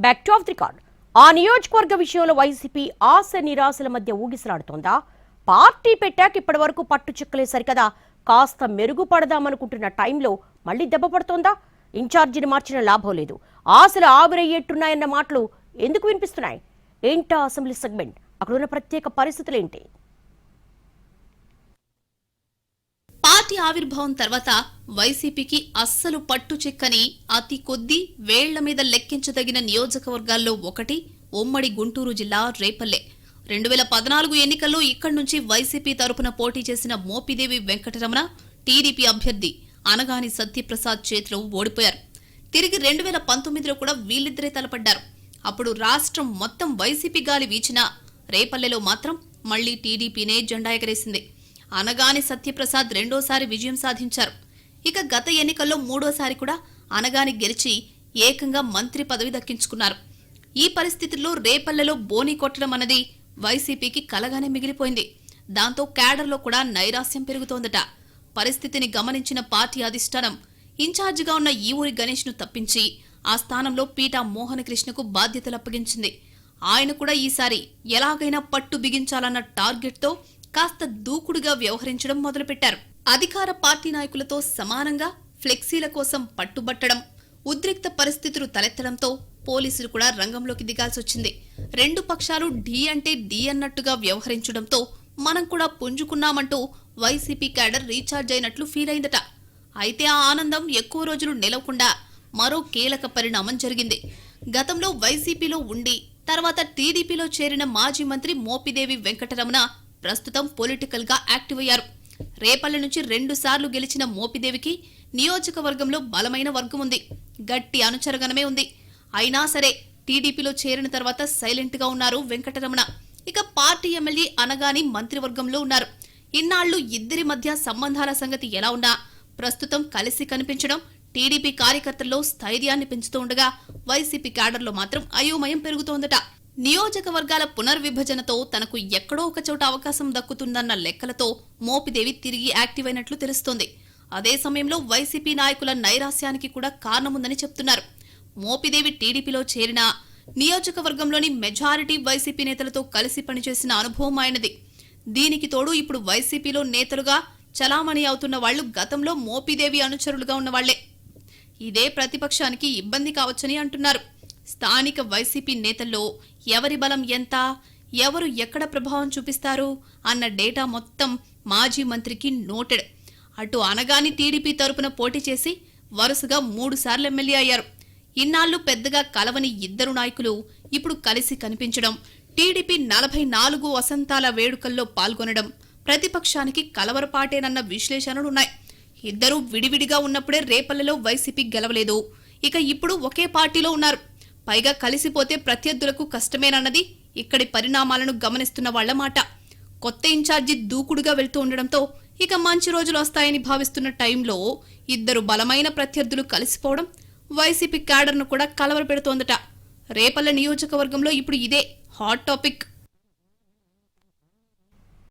Back to of the record. ఆ నియోజకవర్గ విషయంలో వైసీపీ ఆశ నిరాశల మధ్య ఊగిసలాడుతోందా? పార్టీ పెట్టాక ఇప్పటి వరకు పట్టు చిక్కలే సరికదా కాస్త మెరుగుపడదామనుకుంటున్న టైంలో మళ్లీ దెబ్బ పడుతోందా? ఇన్ఛార్జిని మార్చిన లాభం లేదు, ఆశలు ఆవిరయ్యేట్టున్నాయన్న మాటలు ఎందుకు వినిపిస్తున్నాయి? ఏంటా అసెంబ్లీ సెగ్మెంట్, అక్కడున్న ప్రత్యేక పరిస్థితులేంటి? పార్టీ ఆవిర్భావం తర్వాత వైసీపీకి అస్సలు పట్టు చిక్కని అతి కొద్ది వేళ్ల మీద లెక్కించదగిన నియోజకవర్గాల్లో ఒకటి ఉమ్మడి గుంటూరు జిల్లా రేపల్లె. 2014 ఎన్నికల్లో ఇక్కడి నుంచి వైసీపీ తరపున పోటీ చేసిన మోపిదేవి వెంకటరమణ టీడీపీ అభ్యర్థి అనగాని సత్యప్రసాద్ చేతిలో ఓడిపోయారు. తిరిగి 2019లో కూడా వీళ్ళిద్దరే తలపడ్డారు. అప్పుడు రాష్ట్రం మొత్తం వైసీపీ గాలి వీచినా రేపల్లెలో మాత్రం మళ్లీ టీడీపీనే జెండా ఎగరేసింది. అనగాని సత్యప్రసాద్ రెండోసారి విజయం సాధించారు. ఇక గత ఎన్నికల్లో మూడోసారి కూడా అనగాని గెలిచి ఏకంగా మంత్రి పదవి దక్కించుకున్నారు. ఈ పరిస్థితుల్లో రేపల్లెలో బోని కొట్టడం అన్నది వైసీపీకి కలగానే మిగిలిపోయింది. దాంతో క్యాడర్లో కూడా నైరాస్యం పెరుగుతోందట. పరిస్థితిని గమనించిన పార్టీ అధిష్టానం ఇన్ఛార్జిగా ఉన్న ఈ ఊరి గణేష్ ను తప్పించి ఆ స్థానంలో పీటా మోహనకృష్ణకు బాధ్యతలు అప్పగించింది. ఆయన కూడా ఈసారి ఎలాగైనా పట్టు బిగించాలన్న టార్గెట్ తో కాస్త దూకుడుగా వ్యవహరించడం మొదలుపెట్టారు. అధికార పార్టీ నాయకులతో సమానంగా ఫ్లెక్సీల కోసం పట్టుబట్టడం, ఉద్రిక్త పరిస్థితులు తలెత్తడంతో పోలీసులు కూడా రంగంలోకి దిగాల్సొచ్చింది. రెండు పక్షాలు ఢీ అంటే ఢీ అన్నట్టుగా వ్యవహరించడంతో మనం కూడా పుంజుకున్నామంటూ వైసీపీ క్యాడర్ రీఛార్జ్ అయినట్లు ఫీల్ అయిందట. అయితే ఆ ఆనందం ఎక్కువ రోజులు నిలవకుండా మరో కీలక పరిణామం జరిగింది. గతంలో వైసీపీలో ఉండి తర్వాత టీడీపీలో చేరిన మాజీ మంత్రి మోపిదేవి వెంకటరమణ ప్రస్తుతం పొలిటికల్ గా యాక్టివ్ అయ్యారు. రేపల్లె నుంచి 2 సార్లు గెలిచిన మోపిదేవికి నియోజకవర్గంలో బలమైన వర్గం ఉంది, గట్టి అనుచరగణమే ఉంది. అయినా సరే టీడీపీలో చేరిన తర్వాత సైలెంట్ గా ఉన్నారు వెంకటరమణ. ఇక పార్టీ ఎమ్మెల్యే అనగాని మంత్రివర్గంలో ఉన్నారు. ఇన్నాళ్లు ఇద్దరి మధ్య సంబంధాల సంగతి ఎలా ఉన్నా ప్రస్తుతం కలిసి కనిపించడం టీడీపీ కార్యకర్తల్లో స్థైర్యాన్ని పెంచుతూ ఉండగా వైసీపీ క్యాడర్లో మాత్రం అయోమయం పెరుగుతోందట. నియోజకవర్గాల పునర్విభజనతో తనకు ఎక్కడో ఒక చోట అవకాశం దక్కుతుందన్న లెక్కలతో మోపిదేవి తిరిగి యాక్టివ్ అయినట్లు తెలుస్తోంది. అదే సమయంలో వైసీపీ నాయకుల నైరాస్యానికి కూడా కారణముందని చెప్తున్నారు. మోపిదేవి టీడీపీలో చేరిన నియోజకవర్గంలోని మెజారిటీ వైసీపీ నేతలతో కలిసి పనిచేసిన అనుభవం ఆయనది. దీనికి తోడు ఇప్పుడు వైసీపీలో నేతలుగా చలామణి అవుతున్న వాళ్లు గతంలో మోపిదేవి అనుచరులుగా ఉన్నవాళ్లే. ఇదే ప్రతిపక్షానికి ఇబ్బంది కావచ్చని అంటున్నారు. స్థానిక వైసీపీ నేతల్లో ఎవరి బలం ఎంత, ఎవరు ఎక్కడ ప్రభావం చూపిస్తారు అన్న డేటా మొత్తం మాజీ మంత్రికి నోటెడ్. అటు అనగాని టీడీపీ తరపున పోటీ చేసి వరుసగా 3 సార్లు ఎమ్మెల్యే అయ్యారు. ఇన్నాళ్లు పెద్దగా కలవని ఇద్దరు నాయకులు ఇప్పుడు కలిసి కనిపించడం, టీడీపీ 44 వసంతాల వేడుకల్లో పాల్గొనడం ప్రతిపక్షానికి కలవరపాటేనన్న విశ్లేషణలున్నాయి. ఇద్దరూ విడివిడిగా ఉన్నప్పుడే రేపల్లెలో వైసీపీ గెలవలేదు. ఇక ఇప్పుడు ఒకే పార్టీలో ఉన్నారు. పైగా కలిసిపోతే ప్రత్యర్థులకు కష్టమేనన్నది ఇక్కడి పరిణామాలను గమనిస్తున్న వాళ్ల మాట. కొత్త ఇన్ఛార్జి దూకుడుగా వెళ్తూ ఉండడంతో ఇక మంచి రోజులు వస్తాయని భావిస్తున్న టైంలో ఇద్దరు బలమైన ప్రత్యర్థులు కలిసిపోవడం వైసీపీ క్యాడర్ను కూడా కలవరపెడుతోందట. రేపల్లె నియోజకవర్గంలో ఇప్పుడు ఇదే హాట్ టాపిక్.